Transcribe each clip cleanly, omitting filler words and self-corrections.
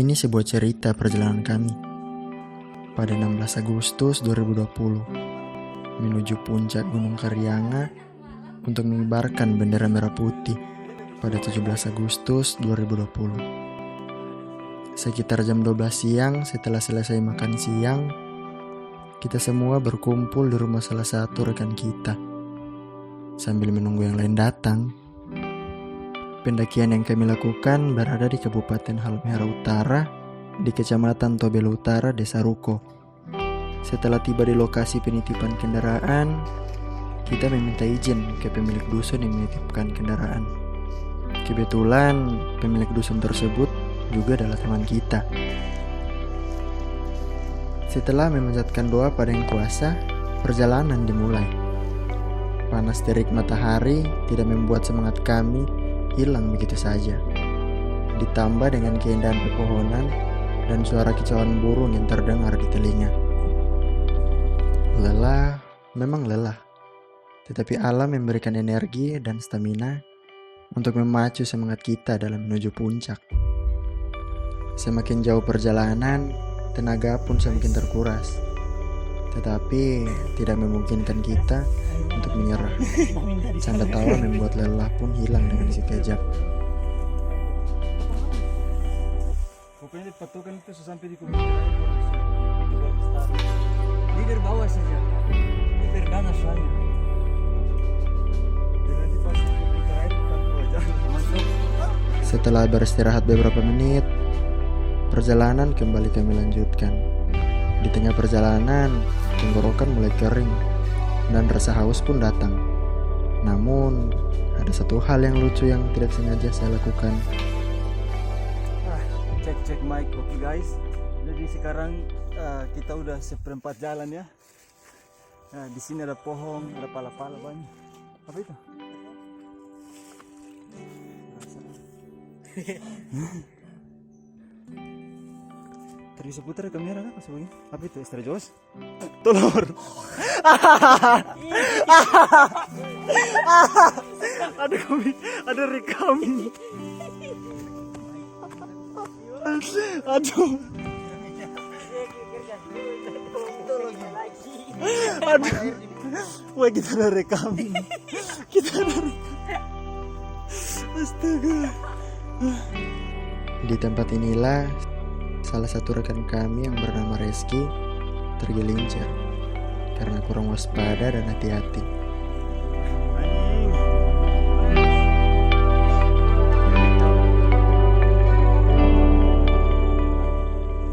Ini sebuah cerita perjalanan kami pada 16 Agustus 2020 menuju puncak Gunung Karyanga untuk mengibarkan bendera merah putih pada 17 Agustus 2020. Sekitar jam 12 siang setelah selesai makan siang, kita semua berkumpul di rumah salah satu rekan kita sambil menunggu yang lain datang. Pendakian yang kami lakukan berada di Kabupaten Halmahera Utara, di Kecamatan Tobelo Utara, Desa Ruko. Setelah tiba di lokasi penitipan kendaraan, kita meminta izin ke pemilik dusun yang menitipkan kendaraan. Kebetulan pemilik dusun tersebut juga adalah teman kita. Setelah memanjatkan doa pada Yang Kuasa, perjalanan dimulai. Panas terik matahari tidak membuat semangat kami hilang begitu saja. Ditambah dengan keindahan pepohonan dan suara kicauan burung yang terdengar di telinga. Lelah, memang lelah. Tetapi alam memberikan energi dan stamina untuk memacu semangat kita dalam menuju puncak. Semakin jauh perjalanan, tenaga pun semakin terkuras. Tetapi tidak memungkinkan kita untuk menyerah. Canda tawa membuat lelah pun hilang dengan sekejap. Pokoknya patokan itu sampai di kubur ini dari bawah saja. Ini berdana soalnya. Nanti pas kubur air bukan aja. Masuk. Setelah beristirahat beberapa menit, perjalanan kembali kami lanjutkan. Di tengah perjalanan, tenggorokan mulai kering dan rasa haus pun datang. Namun, ada satu hal yang lucu yang tidak sengaja saya lakukan. Cek mic, oke guys. Jadi sekarang kita udah seperempat jalan ya. Nah, di sini ada pohon, ada pala-pala banyak. Apa itu? Terus putar kamera kan pas begini. Apa itu? Extra Joss? Telur. Ada rekam. Aduh. Wah, kita ada rekam. Astaga. Di tempat inilah salah satu rekan kami yang bernama Reski tergelincir karena kurang waspada dan hati-hati.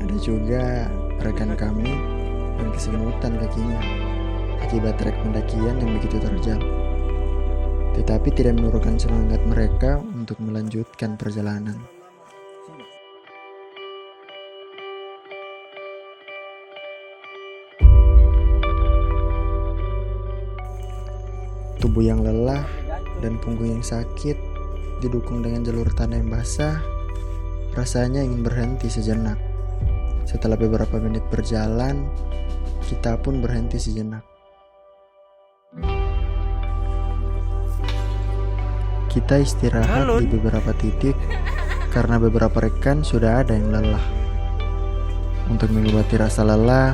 Ada juga rekan kami yang kesemutan kakinya akibat trek pendakian yang begitu terjal. Tetapi tidak menurunkan semangat mereka untuk melanjutkan perjalanan. Tubuh yang lelah dan punggung yang sakit didukung dengan jalur tanah yang basah, rasanya ingin berhenti sejenak. Setelah beberapa menit berjalan, kita pun berhenti sejenak. Kita istirahat di beberapa titik karena beberapa rekan sudah ada yang lelah. Untuk mengobati rasa lelah,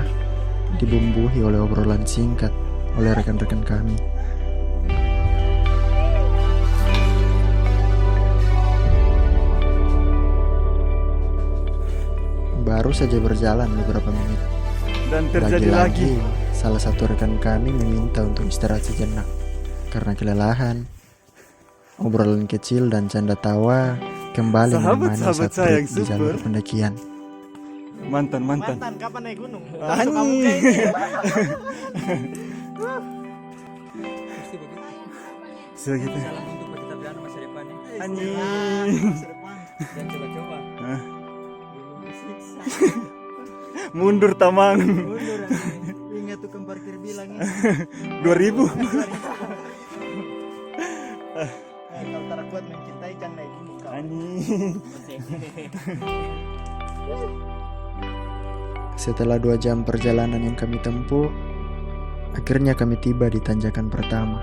dibumbuhi oleh obrolan singkat oleh rekan-rekan kami. Baru saja berjalan beberapa menit Dan terjadi lagi. Salah satu rekan kami meminta untuk istirahat sejenak karena kelelahan. Obrolan kecil dan canda tawa kembali menemani saat break di jalur pendakian. Mantan Kapan naik gunung? Segitu. Salam untuk kita beranak masa depan ya. Anjing. Dan coba-coba. Mundur tamang. Ingat tukang parkir bilang 2000. kalau tak kuat mencintai jangan naik gunung kau. Anjing. Setelah 2 jam perjalanan yang kami tempuh, akhirnya kami tiba di tanjakan pertama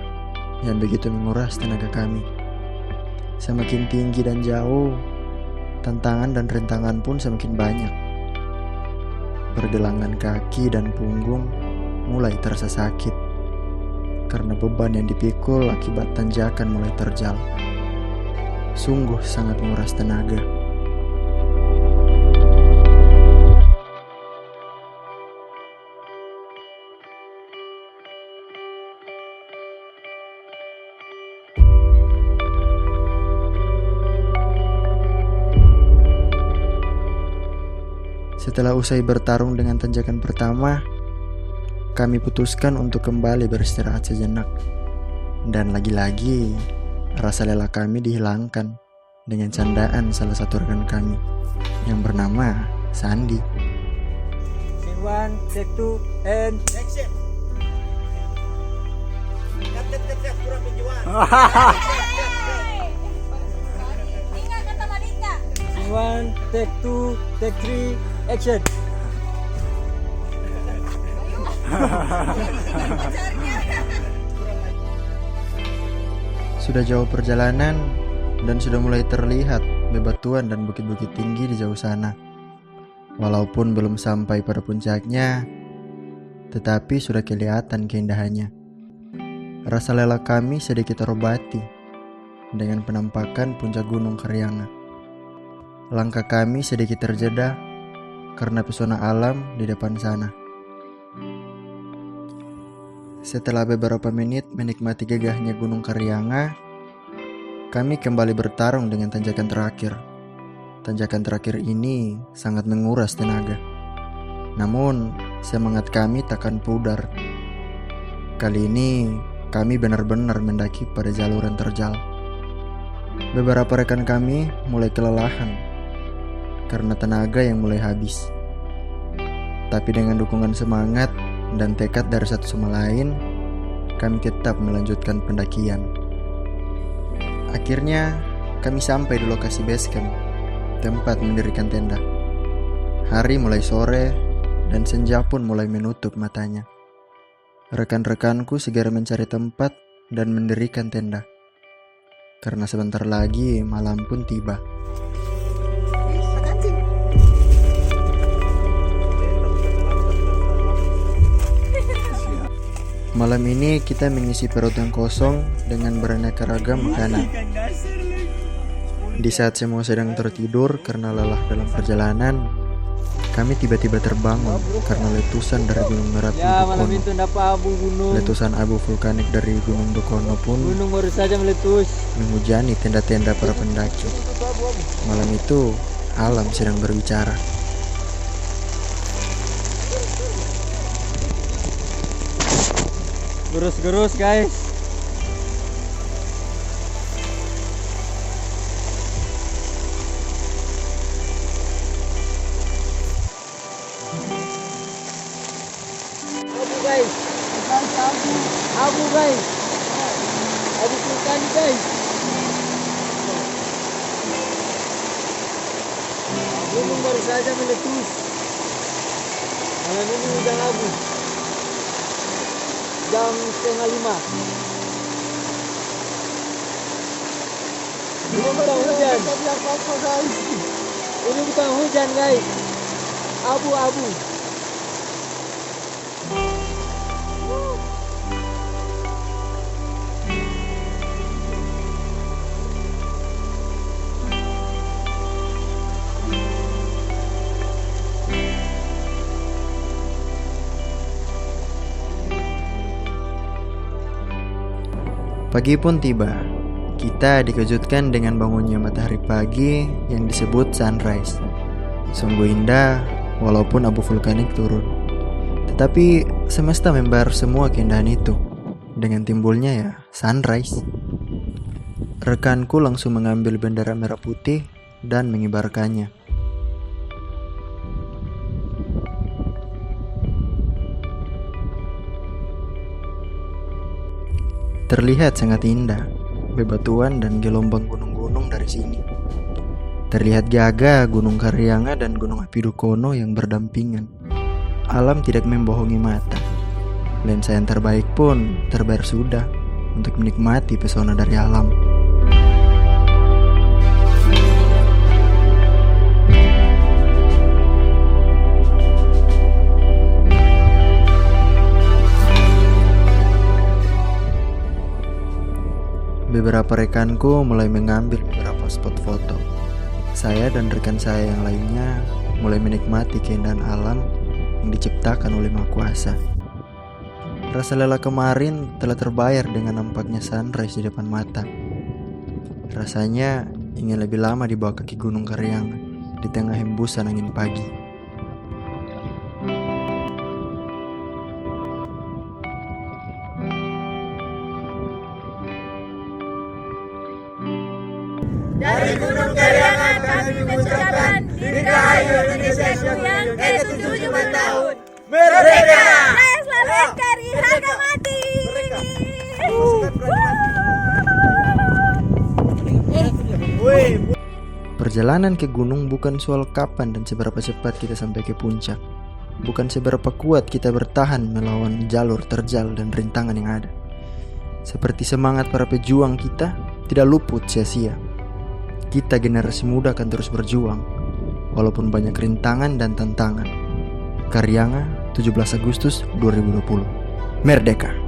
yang begitu menguras tenaga kami. Semakin tinggi dan jauh, tantangan dan rintangan pun semakin banyak. Pergelangan kaki dan punggung mulai terasa sakit karena beban yang dipikul akibat tanjakan mulai terjal. Sungguh sangat menguras tenaga. Setelah usai bertarung dengan tanjakan pertama, kami putuskan untuk kembali beristirahat sejenak. Dan lagi-lagi, rasa lelah kami dihilangkan dengan candaan salah satu rekan kami yang bernama Sandi. Scene 1, take 2, and Action. Cut, kurang penjualan. Ingat kata Malika. Scene 1, take 2, take 3, action. Sudah jauh perjalanan dan sudah mulai terlihat bebatuan dan bukit-bukit tinggi di jauh sana. Walaupun belum sampai pada puncaknya, tetapi sudah kelihatan keindahannya. Rasa lelah kami sedikit terobati dengan penampakan puncak Gunung Karyanga. Langkah kami sedikit terjeda karena pesona alam di depan sana. Setelah beberapa menit menikmati gagahnya Gunung Karyanga, kami kembali bertarung dengan tanjakan terakhir. Tanjakan terakhir ini sangat menguras tenaga. Namun, semangat kami takkan pudar. Kali ini, kami benar-benar mendaki pada jalur yang terjal. Beberapa rekan kami mulai kelelahan karena tenaga yang mulai habis. Tapi dengan dukungan semangat dan tekad dari satu sama lain, kami tetap melanjutkan pendakian. Akhirnya, kami sampai di lokasi base camp, tempat mendirikan tenda. Hari mulai sore dan senja pun mulai menutup matanya. Rekan-rekanku segera mencari tempat dan mendirikan tenda. Karena sebentar lagi malam pun tiba. Malam ini kita mengisi perut yang kosong dengan beraneka ragam makanan. Di saat semua sedang tertidur karena lelah dalam perjalanan, kami tiba-tiba terbangun karena letusan dari Gunung Merapi Malam Dukono. itu dapat abu gunung. Letusan abu vulkanik dari Gunung Dukono pun Gunung baru saja meletus. menghujani tenda-tenda para pendaki. Malam itu, alam sedang berbicara. Gerus-gerus guys. Abu guys. Abu guys. Abu vulkanik guys. Gunung baru saja meletus. Malam ini hujan abu. Jam 4:30. Ini bukan hujan. Ini bukan hujan guys. Abu-abu. Pagi pun tiba. Kita dikejutkan dengan bangunnya matahari pagi yang disebut sunrise. Sungguh indah walaupun abu vulkanik turun. Tetapi semesta membayar semua keindahan itu dengan timbulnya ya sunrise. Rekanku langsung mengambil bendera merah putih dan mengibarkannya. Terlihat sangat indah, bebatuan dan gelombang gunung-gunung dari sini. Terlihat gagah Gunung Karyanga dan Gunung Api Dukono yang berdampingan. Alam tidak membohongi mata. Lensa yang terbaik pun terbayar sudah untuk menikmati pesona dari alam. beberapa rekanku mulai mengambil beberapa spot foto. Saya dan rekan saya yang lainnya mulai menikmati keindahan alam yang diciptakan oleh Maha Kuasa. Rasa lelah kemarin telah terbayar dengan nampaknya sunrise di depan mata. Rasanya ingin lebih lama di bawah kaki Gunung Karyanga di tengah hembusan angin pagi. Dari Gunung Karyanga kami mengucapkan Dirgahayu Indonesia yang ke-75 tahun. Merdeka! Selamat Laskari harga mati! Perjalanan ke gunung bukan soal kapan dan seberapa cepat kita sampai ke puncak. Bukan seberapa kuat kita bertahan melawan jalur terjal dan rintangan yang ada. Seperti semangat para pejuang kita tidak luput sia-sia. Kita generasi muda akan terus berjuang walaupun banyak rintangan dan tantangan. Karyanga, 17 Agustus 2020. Merdeka!